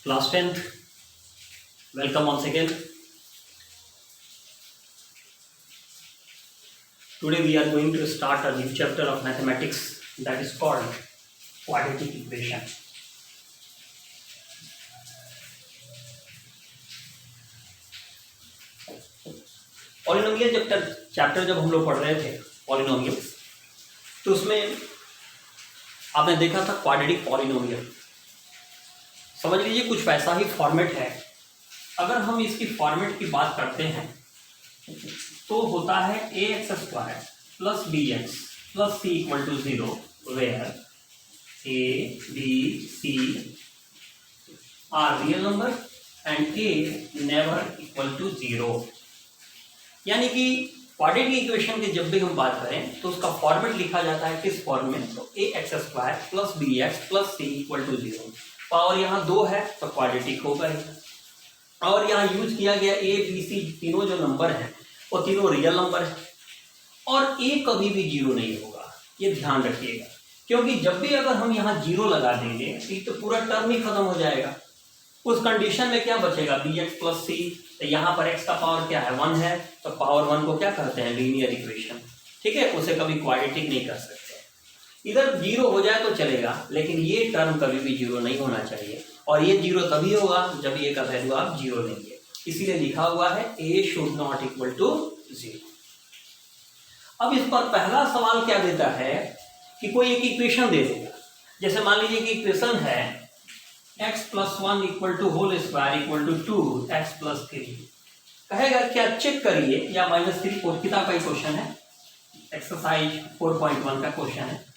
Class 10th, welcome once again. Today we are going to start a new chapter of mathematics that is called quadratic equation. Polynomial chapter जब हम लोग पढ़ रहे थे polynomials, तो उसमें आपने देखा था क्वाड्रेटिक पॉलिनोमियल। समझ लीजिए कुछ वैसा ही फॉर्मेट है। अगर हम इसकी फॉर्मेट की बात करते हैं तो होता है A X square plus B x plus C equal to 0 where A B C are real number and A never equal to 0। यानी कि क्वाड्रेटिक इक्वेशन की जब भी हम बात करें तो उसका फॉर्मेट लिखा जाता है किस फॉर्म में, तो A X square plus B x plus C equal to 0। Power यहाँ 2 है तो क्वाड्रेटिक होगा ही। और यहाँ यूज किया गया ए बी सी तीनों जो नंबर हैं वो तीनों रियल नंबर है और ए कभी भी 0 नहीं होगा, ये ध्यान रखिएगा। क्योंकि जब भी अगर हम यहाँ 0 लगा देंगे तो पूरा टर्म ही खत्म हो जाएगा। उस कंडीशन में क्या बचेगा, बी एक्स प्लस सी। तो यहाँ पर x का पावर क्या है, 1 है, तो पावर 1 को क्या करते हैं, लीनियर इक्वेशन। ठीक है, उसे कभी क्वाड्रेटिक नहीं कर सकते। इधर 0 हो जाए तो चलेगा, लेकिन ये टर्म कभी भी 0 नहीं होना चाहिए। और ये 0 तभी होगा जब ये का वैल्यू आप 0 लेंगे। इसीलिए लिखा हुआ है a should not equal to 0। अब इस पर पहला सवाल क्या देता है कि कोई एक इक्वेशन दे देगा। जैसे मान लीजिए कि इक्वेशन है x plus 1 equal to whole square equal to 2x plus 3। कहेगा क्या, चेक करिए, या -3 किताब का ही क्वेश्चन है, एक्सरसाइज 4.1 का क्वेश्चन है।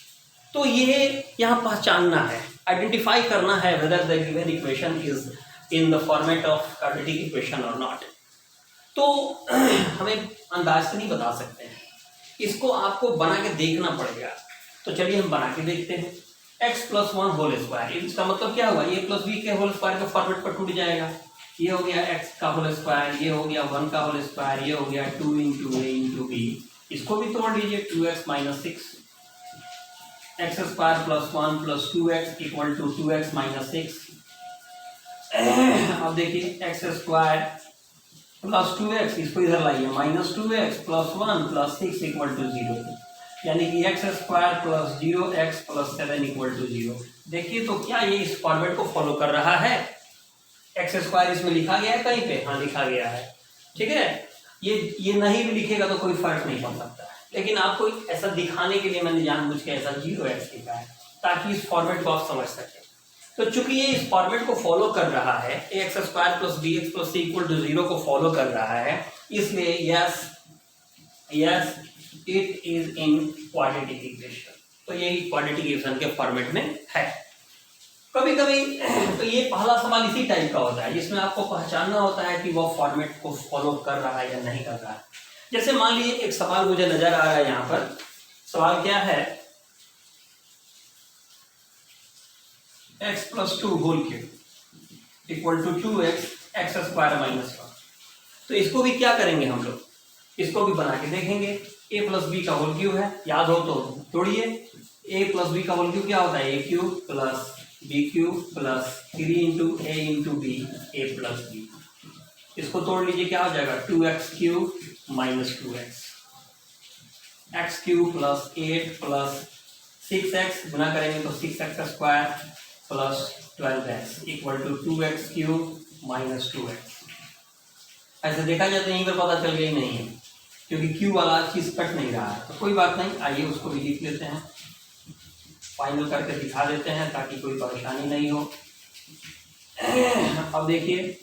तो ये यहाँ पहचानना है, आइडेंटिफाई करना है whether the given equation is in the format of quadratic equation और नॉट। तो हमें अंदाज से नहीं बता सकते हैं, इसको आपको बना के देखना पड़ेगा। तो चलिए हम बना के देखते हैं। x प्लस 1 होल स्क्वायर, इसका मतलब क्या हुआ, a प्लस बी के होल स्क्वायर के फॉर्मेट पर टूट जाएगा। ये हो गया x का होल स्क्वायर, ये हो गया 1 का होल स्क्वायर, ये हो गया 2 इंटू ए इंटू बी। इसको भी तोड़ लीजिए, 2x minus 6, x square plus 1 plus 2x equal to 2x minus 6। अब देखिए एक्स स्क्वायर प्लस 2x, इसको इधर लाइए, minus 2x plus 1 plus 6 equal to 0। यानी कि x square plus 0x plus 7 equal to 0। देखिए तो क्या ये इस फॉर्मेट को फॉलो कर रहा है। एक्स स्क्वायर इसमें लिखा गया है कहीं पे, हाँ लिखा गया है। ठीक है, ये नहीं भी लिखेगा तो कोई फर्क नहीं पड़ सकता है, लेकिन आपको ऐसा दिखाने के लिए मैंने जानबूझ के ऐसा 0x लिखा है ताकि इस फॉर्मेट को आप समझ सकें। तो चूंकि ये इस फॉर्मेट को फॉलो कर रहा है, x square plus B x plus C equal to 0 को फॉलो कर रहा है, इसलिए yes it is in quadratic equation. तो ये क्वाड्रेटिक इक्वेशन के फॉर्मेट में है। कभी कभी तो ये पहला सवाल इसी टाइप का होता है जिसमें आपको पहचानना होता है कि वो फॉर्मेट को फॉलो कर रहा है या नहीं कर रहा है। जैसे मान लीजिए एक सवाल मुझे नजर आ रहा है यहाँ पर। सवाल क्या है, x plus 2 whole cube equal to 2x x square minus 1। तो इसको भी क्या करेंगे हम लोग, इसको भी बना के देखेंगे। a प्लस बी का होल क्यूब है, याद हो तो तोड़िए। a प्लस बी का होल क्यूब क्या होता है, a cube plus b cube plus 3 into a into b a plus b. इसको तोड़ लीजिए, क्या हो जाएगा, 2x cube minus 2x, x cube plus 8 plus 6x, गुना करेंगे तो 6x square plus 12x equal to 2x cube minus 2x। ऐसे देखा जाता है, यहीं पर पता चल गई नहीं है क्योंकि क्यू वाला चीज कट नहीं रहा है। तो कोई बात नहीं, आइए उसको भी लिख लेते हैं, फाइनल करके दिखा देते हैं ताकि कोई परेशानी नहीं हो। अब देखिए,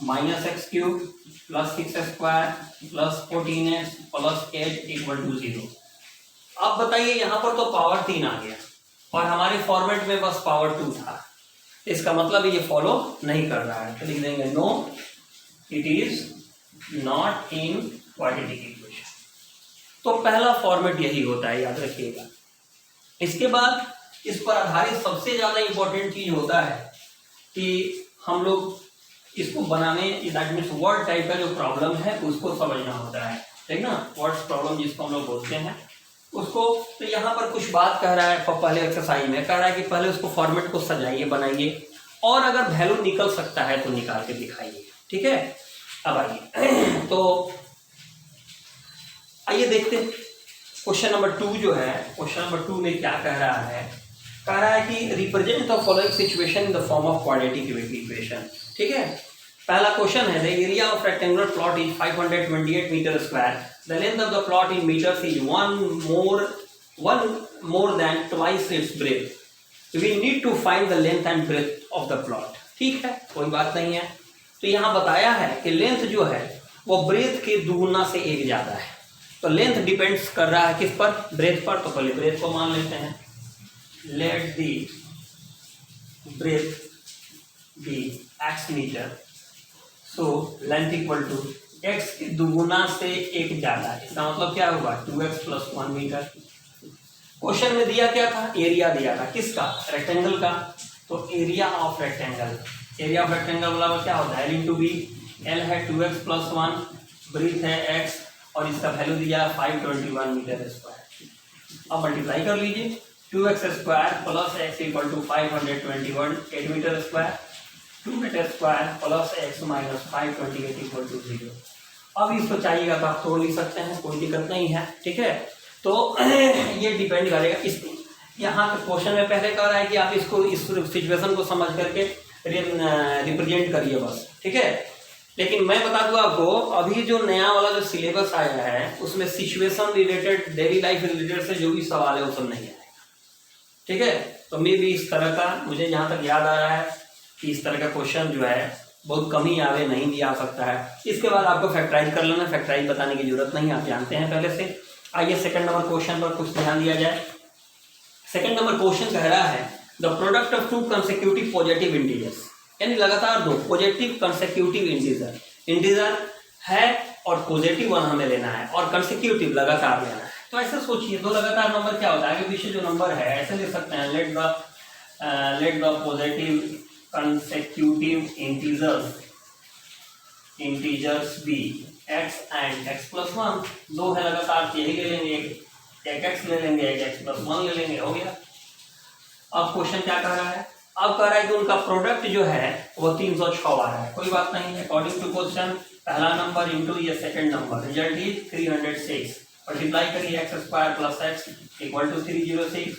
minus x cube plus 6 square plus 14x plus 8 equal to 0। अब बताइए, यहाँ पर तो पावर 3 आ गया और हमारे फॉर्मेट में बस पावर 2 था। इसका मतलब ये फॉलो नहीं कर रहा है। तो लिख देंगे no it is not in quadratic equation. तो पहला फॉर्मेट यही होता है, याद रखिएगा। इसके बाद इस पर आधारित सबसे ज्यादा इंपॉर्टेंट चीज होता है कि हम लोग इसको बनाने, दैट मीन्स वर्ड टाइप का जो प्रॉब्लम है उसको समझना होता है। ठीक ना, वर्ड्स प्रॉब्लम जिसको हम लोग बोलते हैं उसको। तो यहाँ पर कुछ बात कह रहा है, पहले एक्सरसाइज में कह रहा है कि पहले उसको फॉर्मेट को सजाइए, बनाइए। और अगर वैल्यू निकल सकता है तो निकाल के दिखाइए, ठीक है। अब आइए तो आइए देखते हैं क्वेश्चन नंबर 2 जो है, क्वेश्चन नंबर 2 में क्या कह रहा है कि represent the following situation in the form of quadratic equation, ठीक है। पहला क्वेश्चन है, the area of rectangular plot is 528 metre square, the length of the plot in metres is one more than twice its breadth, we need to find the length and breadth of the plot, ठीक है, कोई बात नहीं है। तो यहाँ बताया है कि लेंथ जो है वो ब्रेथ के दुगुना से एक ज्यादा है, तो लेंथ डिपेंड्स कर रहा है किस पर, ब्रेथ पर। तो पहले ब्रेथ को मान लेते हैं, let the breath be x metre, so length equal to x के दुगुना से एक ज्यादा है, इसका मतलब क्या हुआ 2x + 1 मीटर। क्वेश्चन में दिया क्या था, एरिया दिया था किसका, रेक्टेंगल का। तो area of rectangle, area of rectangle बराबर क्या होता है, L × B, L है 2x + 1, ब्रीथ है x और इसका वैल्यू दिया 521 मीटर स्क्वायर। अब मल्टीप्लाई कर लीजिए, 2x² + x = 521 8 metre square, 2 metre square + x - 528 = 0। अब इसको चाहिएगा तो आप तोड़ भी सकते हैं, कोई दिक्कत नहीं है, ठीक है। तो ये डिपेंड करेगा इस, यहाँ पे क्वेश्चन में पहले कह रहा है कि आप इसको इस सिचुएशन को समझ करके रिप्रेजेंट करिए बस, ठीक है। लेकिन मैं बता दूं आपको, अभी जो नया वाला जो सिलेबस आया है उसमें situation related, daily life related से जो भी सवाल है वो सब नहीं आएगा, ठीक है। तो मैं भी इस तरह का, मुझे जहाँ तक याद आ रहा है कि इस तरह का क्वेश्चन जो है बहुत कम ही आवे, नहीं भी आ सकता है। इसके बाद आपको फैक्टराइज कर लेना, फैक्टराइज बताने की जरूरत नहीं, आप जानते हैं पहले से। आइए सेकंड नंबर क्वेश्चन पर कुछ ध्यान दिया जाए। सेकंड नंबर क्वेश्चन कह रहा है, the product of 2 consecutive positive integers, यानी लगातार 2 पॉजिटिव कंसेक्यूटिव इंटीजर है और पॉजिटिव 1 हमें लेना है और कंसेक्यूटिव लगातार लेना है। तो ऐसे सोचिए, 2 लगातार नंबर क्या होता है, आगे पीछे जो नंबर है ऐसे ले सकते हैं, let the positive consecutive integers be x and x + 1, 2 है लगातार, यही ले लेंगे, एक x ले लेंगे, एक x + 1 ले लेंगे, हो गया। अब क्वेश्चन क्या कह रहा है, अब कह रहा है कि उनका प्रोडक्ट जो है वो 306 आ रहा है, कोई बात नहीं है। अकॉर्डिंग टू क्वेश्चन, पहला नंबर इंटू ये second number, result is 306। Multiply करिए, x² + x = 306,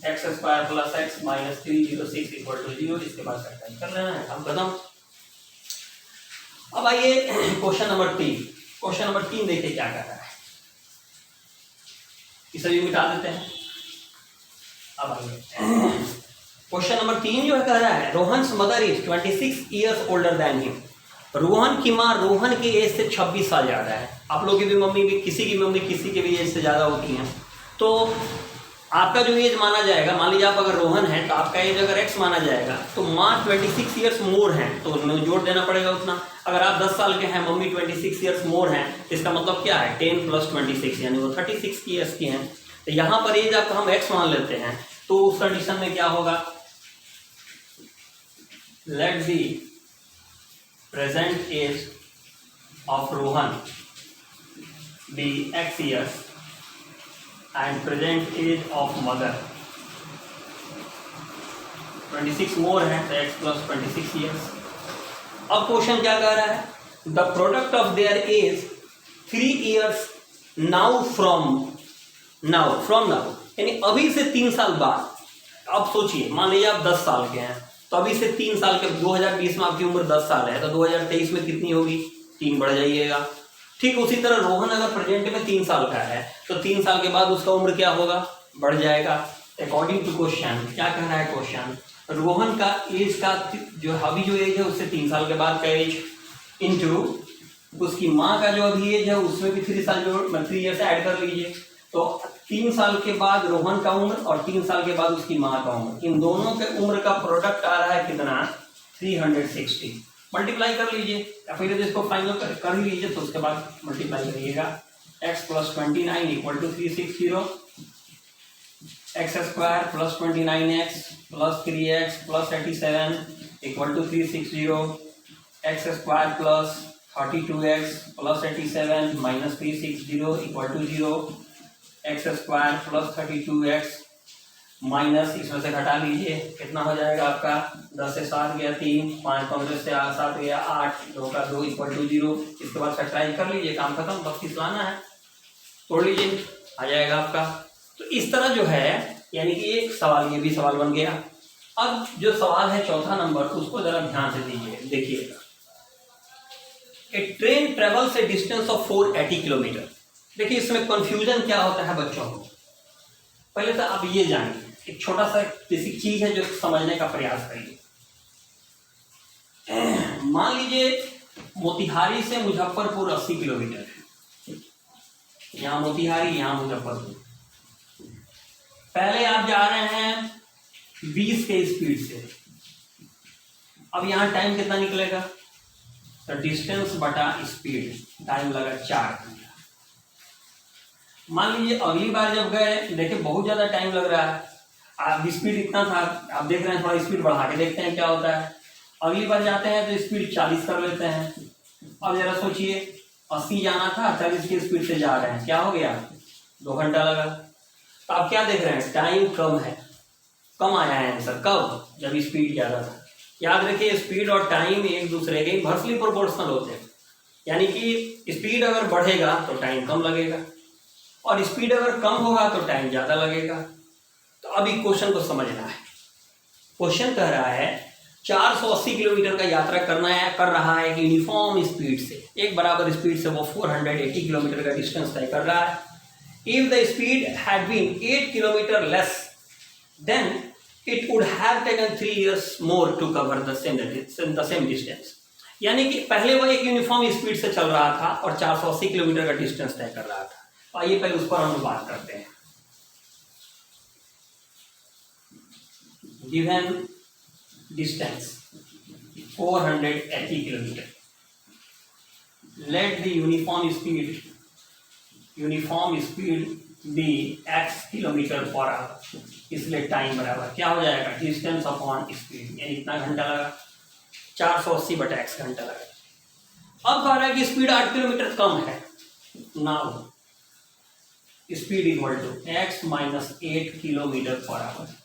x² + x - 306 = 0। इसके बाद फैक्टराइज कर लेना है, अब खत्म। अब आइए क्वेश्चन नंबर 3, क्वेश्चन नंबर 3 देखिए क्या कह रहा है, इसे भी मिटा देते हैं। अब आइए क्वेश्चन नंबर 3 जो है कह रहा है, Rohan's mother is 26 years older than him, Rohan की माँ रोहन की एज से 26 साल ज्यादा है। आप लोग की भी मम्मी भी, किसी की मम्मी किसी की भी एज से ज्यादा होती हैं, तो आपका जो एज माना जाएगा, मान लीजिए आप अगर रोहन है तो आपका एज अगर x माना जाएगा, तो माँ 26 ईयर्स मोर हैं तो उन्हें जोड़ देना पड़ेगा उतना। अगर आप 10 साल के हैं, मम्मी 26 ईयर्स मोर हैं, इसका मतलब क्या है 10 + 26, यानी वो 36 ईयर्स की हैं। तो यहाँ पर एज आप हम x मान लेते हैं, तो उस कंडीशन में क्या होगा, let the present age of Rohan be x years and present age of mother 26 more है, तो x + 26 ईयर्स। अब क्वेश्चन क्या कह रहा है, the product of their age 3 years now from now, यानी अभी से 3 साल बाद। अब सोचिए, मान लीजिए आप 10 साल के हैं, तो अभी से 3 साल के, 2020 में आपकी उम्र 10 साल है, तो 2023 में कितनी होगी, 3 बढ़ जाइएगा। ठीक उसी तरह रोहन अगर प्रेजेंट में 3 साल का है, तो 3 साल के बाद उसका उम्र क्या होगा, बढ़ जाएगा। अकॉर्डिंग टू क्वेश्चन क्या कह रहा है क्वेश्चन, रोहन का एज का जो अभी जो एज है उससे 3 साल के बाद का एज इंटू उसकी माँ का जो अभी एज है उसमें भी 3 साल जो 3 ईयर से ऐड कर लीजिए, तो 3 साल के बाद रोहन का उम्र और 3 साल के बाद उसकी माँ का उम्र, इन दोनों के उम्र का प्रोडक्ट आ रहा है कितना, 360। मल्टीप्लाई कर लीजिए या फिर इसको फाइनल कर ही लीजिए, तो उसके बाद मल्टीप्लाई करिएगा, x + 29 = 360, x² + 29x + 3x + 87 = 360, x² + 32x + 87 - 360 = 0, x² + 32x minus इसमें से घटा लीजिए, कितना हो जाएगा आपका 10 से 7 गया 3, 5 15 से 7 गया 8, 2 का 2 इक्वल टू 0। इसके बाद फैक्टराइज कर लीजिए, काम खत्म, बस लाना है, तोड़ लीजिए, आ जाएगा आपका। तो इस तरह जो है, यानी कि एक सवाल, ये भी सवाल बन गया। अब जो सवाल है चौथा नंबर, उसको जरा ध्यान से दीजिए, देखिएगा। A train travels a distance of 480 kilometre. देखिए इसमें कंफ्यूजन क्या होता है बच्चों को, पहले तो आप ये जानिए, एक छोटा सा बेसिक चीज है जो समझने का प्रयास करिए। मान लीजिए मोतिहारी से मुजफ्फरपुर 80 किलोमीटर है, यहाँ मोतिहारी यहाँ मुजफ्फरपुर। पहले आप जा रहे हैं 20 के स्पीड से, अब यहाँ टाइम कितना निकलेगा, तो डिस्टेंस बटा स्पीड, टाइम लगा 4 घंटा। मान लीजिए अगली बार जब गए, देखिए बहुत ज्यादा टाइम लग रहा है, आप स्पीड इतना था, आप देख रहे हैं, थोड़ा स्पीड बढ़ा के देखते हैं क्या होता है। अगली बार जाते हैं तो स्पीड 40 कर लेते हैं। अब जरा सोचिए 80 जाना था, 40 की स्पीड से जा रहे हैं, क्या हो गया, 2 घंटा लगा। तो आप क्या देख रहे हैं, टाइम कम है, कम आया है आंसर, कब, जब स्पीड ज्यादा था। याद रखिए स्पीड और टाइम एक दूसरे के इनवर्सली प्रोपोर्शनल होते हैं, यानी कि स्पीड अगर बढ़ेगा तो टाइम कम लगेगा, और स्पीड अगर कम होगा तो टाइम ज्यादा लगेगा। तो अभी क्वेश्चन को समझना है। क्वेश्चन कह रहा है 480 किलोमीटर का यात्रा कर रहा है कि यूनिफॉर्म स्पीड से, एक बराबर स्पीड से वो 480 किलोमीटर का डिस्टेंस तय कर रहा है। If the speed had been 8 kilometre less than it would have taken 3 years more to cover the same distance. यानी कि पहले वो एक यूनिफॉर्म स्पीड से चल रहा था और 480 किलोमीटर का डिस्टेंस तय कर रहा था। आइए पहले उस पर हम बात करते हैं। Given distance 480 kilometre, let the uniform speed be x kilometre per hour, इसलिए टाइम बराबर क्या हो जाएगा, डिस्टेंस अपॉन स्पीड, यानी इतना घंटा लगा, 480 बटा x घंटा लगा। अब कह रहा है कि स्पीड 8 किलोमीटर कम है, now speed equal to x minus 8 kilometre per hour.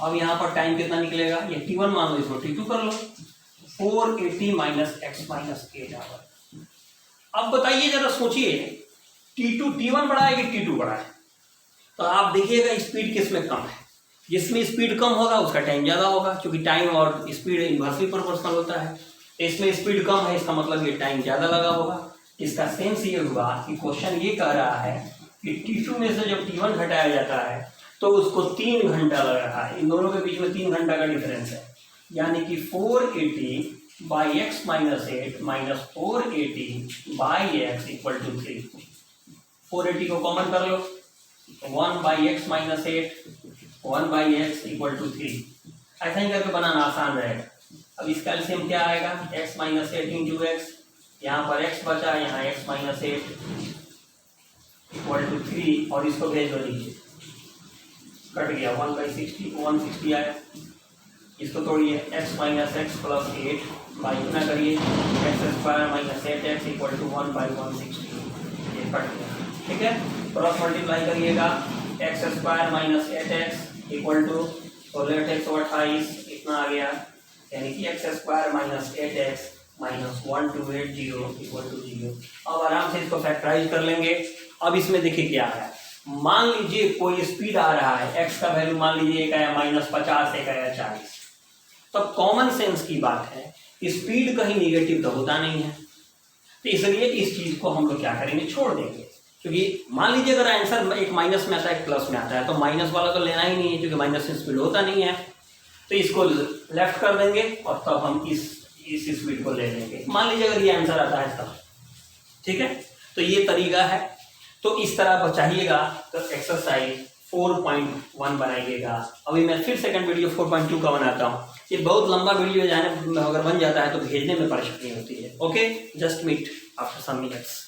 अब यहाँ पर टाइम कितना निकलेगा, ये t1 मान लो, इसको t2 कर लो, 480 माइनस x माइनस 8 आवर। अब बताइए जरा सोचिए, t1 बड़ा है कि t2 बड़ा है, तो आप देखिएगा स्पीड किसमें कम है, जिसमें स्पीड कम होगा उसका टाइम ज्यादा होगा, क्योंकि टाइम और स्पीड इनवर्सली प्रोपोर्शनल होता है। इसमें स्पीड कम है, इसका मतलब ये टाइम ज्यादा लगा होगा। इसका सेंस ये हुआ कि क्वेश्चन ये कह रहा है कि t2 में से जब t1 घटाया जाता है तो उसको 3 घंटा लग रहा है, इन दोनों के बीच में 3 घंटा का डिफरेंस है, यानी कि 480 by x minus 8 minus 480 by x equal to 3। 480 को कॉमन कर लो, 1 by x minus 8, 1 by x equal to 3। ऐसा ही करके बनाना आसान रहेगा। अब इसका एलसीएम क्या आएगा, x माइनस 8 इंटू एक्स, यहाँ पर x बचा, यहाँ x माइनस 8 इक्वल टू 3, और इसको भेज दो नीचे, कट गया 1 बाई 160 आया। इसको तोड़िए, x minus x plus 8 by इतना करिए, x square minus 8x equal to 1 by 160, ये कट गया, ठीक है। क्रॉस मल्टीप्लाई करिएगा, x square minus 8x equal to 16x 28 इतना आ गया, यानी कि x square minus 8x minus 1280 equal to 0। अब आराम से इसको फैक्टराइज कर लेंगे। अब इसमें देखिए क्या है, मान लीजिए कोई स्पीड आ रहा है, x का वैल्यू मान लीजिए एक आया -50, एक आया 40, तो कॉमन सेंस की बात है, स्पीड कहीं निगेटिव तो होता नहीं है, तो इसलिए इस चीज को हम लोग क्या करेंगे, छोड़ देंगे। क्योंकि मान लीजिए अगर आंसर एक माइनस में आता है एक प्लस में आता है, तो माइनस वाला तो लेना ही नहीं है, क्योंकि माइनस से स्पीड होता नहीं है, तो इसको लेफ्ट कर देंगे और तब हम इस स्पीड को ले लेंगे। मान लीजिए अगर ये आंसर आता है तब, ठीक है। तो ये तरीका है, तो इस तरह चाहिएगा तो एक्सरसाइज 4.1 बनाइएगा। अभी मैं फिर सेकंड वीडियो 4.2 का बनाता हूँ। ये बहुत लंबा वीडियो जाने अगर बन जाता है तो भेजने में परेशानी होती है। Okay, just meet after some minutes.